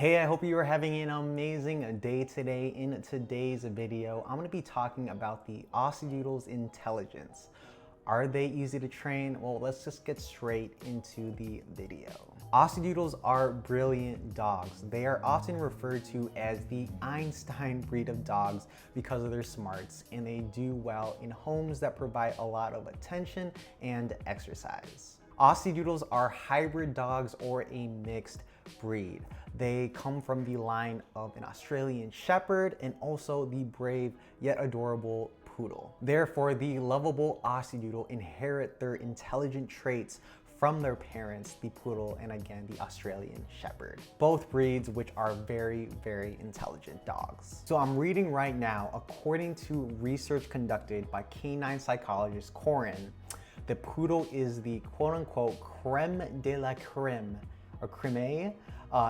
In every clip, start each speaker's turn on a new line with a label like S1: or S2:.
S1: Hey, I hope you are having an amazing day today. In today's video, I'm going to be talking about the Aussiedoodles intelligence. Are they easy to train? Well, let's just get straight into the video. Aussiedoodles are brilliant dogs. They are often referred to as the Einstein breed of dogs because of their smarts, and they do well in homes that provide a lot of attention and exercise. Aussiedoodles are hybrid dogs or a mixed breed. They come from the line of an Australian Shepherd and also the brave yet adorable poodle. Therefore, the lovable Aussiedoodle inherit their intelligent traits from their parents, the poodle and again the Australian Shepherd. Both breeds which are very, very intelligent dogs. So I'm reading right now, according to research conducted by canine psychologist Corin, the poodle is the quote-unquote creme de la creme, or creme,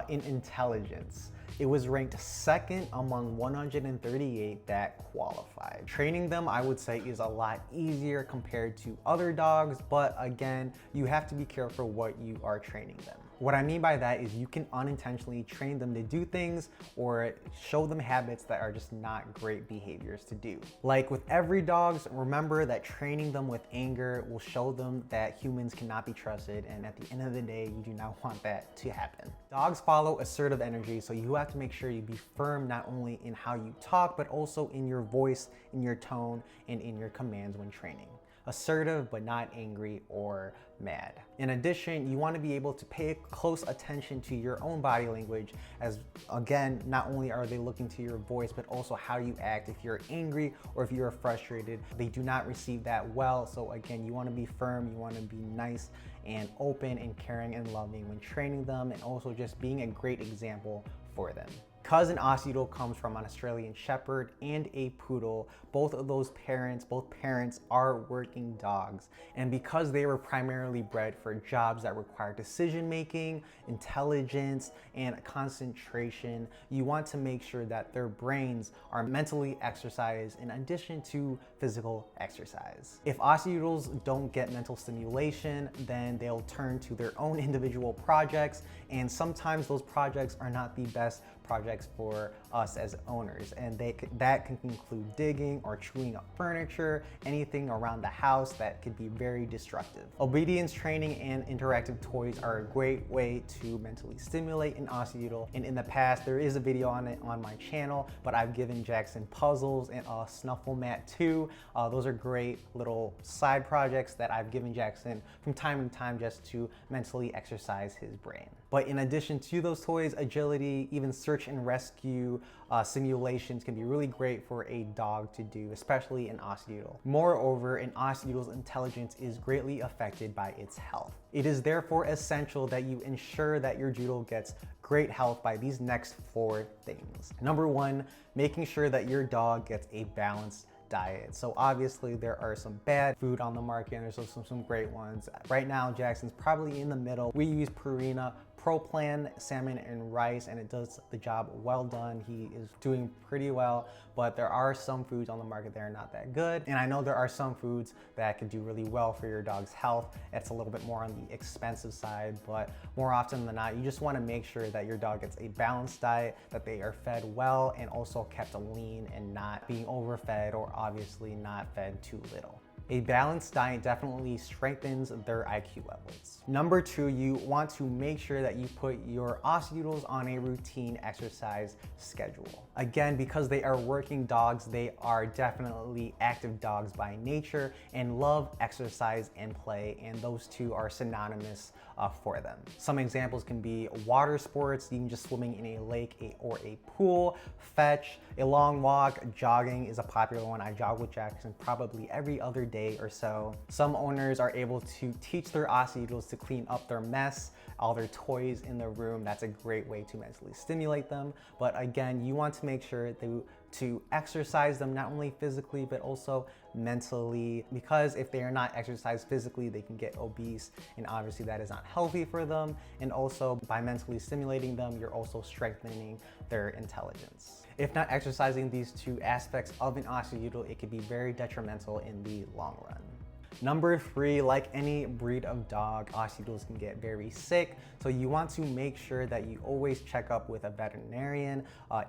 S1: in intelligence. It was ranked second among 138 that qualified. Training them, I would say, is a lot easier compared to other dogs, but again, you have to be careful what you are training them. What I mean by that is you can unintentionally train them to do things or show them habits that are just not great behaviors to do. Like with every dog, remember that training them with anger will show them that humans cannot be trusted, and at the end of the day, you do not want that to happen. Dogs follow assertive energy, so you have to make sure you be firm not only in how you talk, but also in your voice, in your tone, and in your commands when training. Assertive, but not angry or mad. In addition, you want to be able to pay close attention to your own body language, as again, not only are they looking to your voice, but also how you act. If you're angry or if you're frustrated, they do not receive that well. So again, you want to be firm, you want to be nice and open and caring and loving when training them, and also just being a great example for them. Because an Aussiedoodle comes from an Australian Shepherd and a Poodle, both parents are working dogs. And because they were primarily bred for jobs that require decision making, intelligence, and concentration, you want to make sure that their brains are mentally exercised in addition to physical exercise. If Aussiedoodles don't get mental stimulation, then they'll turn to their own individual projects, and sometimes those projects are not the best projects for us as owners, and that can include digging or chewing up furniture, anything around the house that could be very destructive. Obedience training and interactive toys are a great way to mentally stimulate an Aussiedoodle, and in the past there is a video on it on my channel, but I've given Jackson puzzles and a snuffle mat too. Those are great little side projects that I've given Jackson from time to time just to mentally exercise his brain. But in addition to those toys, agility, even search and rescue simulations can be really great for a dog to do, especially an Aussiedoodle. Moreover, an Aussiedoodle's intelligence is greatly affected by its health. It is therefore essential that you ensure that your doodle gets great health by these next 4 things. Number 1, making sure that your dog gets a balanced diet. So obviously there are some bad food on the market and there's also some great ones. Right now, Jackson's probably in the middle. We use Purina Pro Plan salmon and rice, and it does the job well done. He is doing pretty well, but there are some foods on the market that are not that good. And I know there are some foods that can do really well for your dog's health. It's a little bit more on the expensive side, but more often than not, you just want to make sure that your dog gets a balanced diet, that they are fed well and also kept lean and not being overfed or obviously not fed too little. A balanced diet definitely strengthens their IQ levels. Number 2, you want to make sure that you put your Aussiedoodles on a routine exercise schedule. Again, because they are working dogs, they are definitely active dogs by nature and love exercise and play, and those two are synonymous for them. Some examples can be water sports, even just swimming in a lake or a pool, fetch, a long walk, jogging is a popular one. I jog with Jackson probably every other day or so. Some owners are able to teach their Aussiedoodles to clean up their mess, all their toys in the room. That's a great way to mentally stimulate them. But again, you want to make sure to exercise them not only physically but also mentally, because if they are not exercised physically, they can get obese, and obviously that is not healthy for them. And also by mentally stimulating them, you're also strengthening their intelligence. If not exercising these 2 aspects of an Aussiedoodle, it could be very detrimental in the long run. Number 3, like any breed of dog, Aussiedoodles can get very sick. So you want to make sure that you always check up with a veterinarian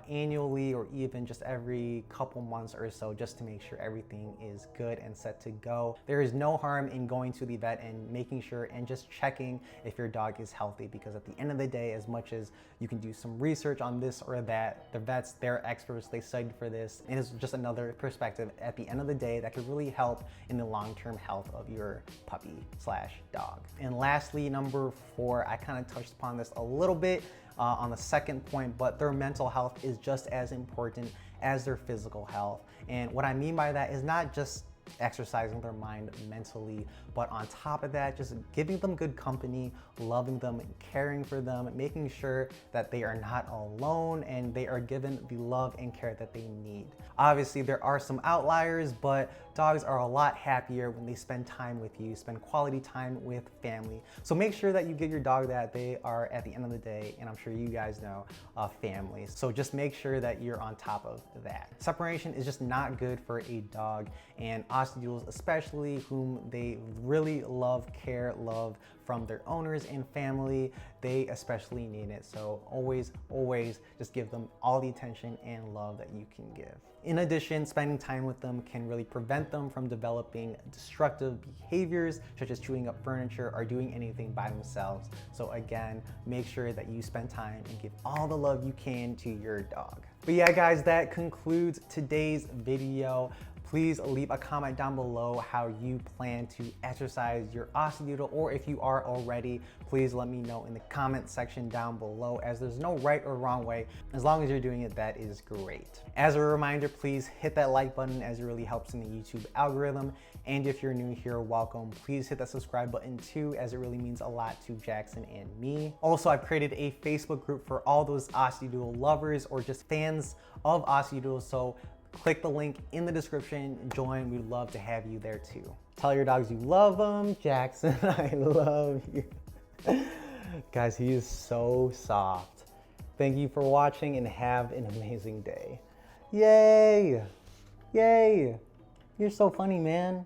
S1: annually, or even just every couple months or so, just to make sure everything is good and set to go. There is no harm in going to the vet and making sure and just checking if your dog is healthy, because at the end of the day, as much as you can do some research on this or that, the vets, they're experts, they studied for this, and it's just another perspective at the end of the day that could really help in the long-term health of your puppy slash dog. And lastly, number 4, I kind of touched upon this a little bit on the second point, but their mental health is just as important as their physical health. And what I mean by that is not just exercising their mind mentally, but on top of that, just giving them good company, loving them and caring for them, making sure that they are not alone and they are given the love and care that they need. Obviously, there are some outliers, but dogs are a lot happier when they spend time with you, spend quality time with family. So make sure that you give your dog that. They are, at the end of the day, and I'm sure you guys know, families. So just make sure that you're on top of that. Separation is just not good for a dog, and Aussiedoodles especially, whom they really love, love from their owners and family, they especially need it. So always just give them all the attention and love that you can give. In addition, spending time with them can really prevent them from developing destructive behaviors, such as chewing up furniture or doing anything by themselves. So again, make sure that you spend time and give all the love you can to your dog. But yeah, guys, that concludes today's video. Please leave a comment down below how you plan to exercise your Aussiedoodle, or if you are already, please let me know in the comment section down below, as there's no right or wrong way. As long as you're doing it, that is great. As a reminder, please hit that like button, as it really helps in the YouTube algorithm. And if you're new here, welcome. Please hit that subscribe button too, as it really means a lot to Jackson and me. Also, I've created a Facebook group for all those Aussiedoodle lovers or just fans of Aussiedoodle, so click the link in the description, join. We'd love to have you there too. Tell your dogs you love them. Jackson, I love you. Guys, he is so soft. Thank you for watching and have an amazing day. Yay! Yay! You're so funny, man.